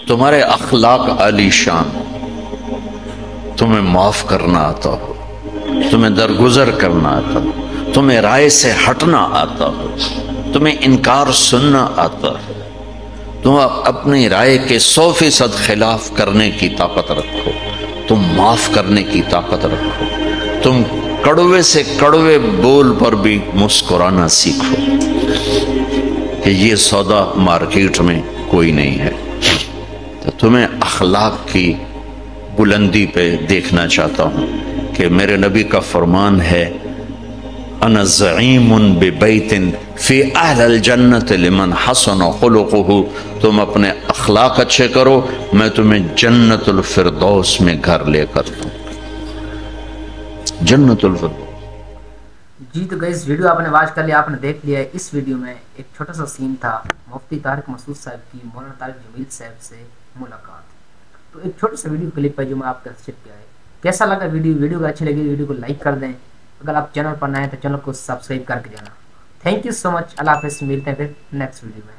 تمہارے اخلاق عالی شان، تمہیں معاف کرنا آتا ہو، تمہیں درگزر کرنا آتا ہو، تمہیں رائے سے ہٹنا آتا ہو، تمہیں انکار سننا آتا ہے، تم اپنی رائے کے 100% خلاف کرنے کی طاقت رکھو، تم معاف کرنے کی طاقت رکھو، تم کڑوے سے کڑوے بول پر بھی مسکرانا سیکھو کہ یہ سودا مارکیٹ میں کوئی نہیں ہے۔ تو تمہیں اخلاق کی بلندی پہ دیکھنا چاہتا ہوں کہ میرے نبی کا فرمان ہے انا زعیم ببیت فی اہل الجنت لمن حسن خلقہ، تم اپنے اخلاق اچھے کرو، میں تمہیں جنت الفردوس میں گھر لے کر دوں، جنت الفردوس۔ جی تو گائز ویڈیو آپ نے واچ کر لیا، آپ نے دیکھ لیا ہے۔ اس ویڈیو میں ایک چھوٹا سا سین تھا مفتی طارق مسعود صاحب کی مولانا طارق جمیل صاحب سے ملاقات۔ تو ایک چھوٹا سا ویڈیو کلپ ہے جو میں آپ کا شیئر کیا ہے۔ کیسا لگا ویڈیو کو اچھی لگی ویڈیو کو لائک کر دیں، اگر آپ چینل پر نئے ہیں تو چینل کو سبسکرائب کر کے جانا۔ تھینک یو سو مچ، اللہ حافظ، ملتے ہیں پھر نیکسٹ ویڈیو میں۔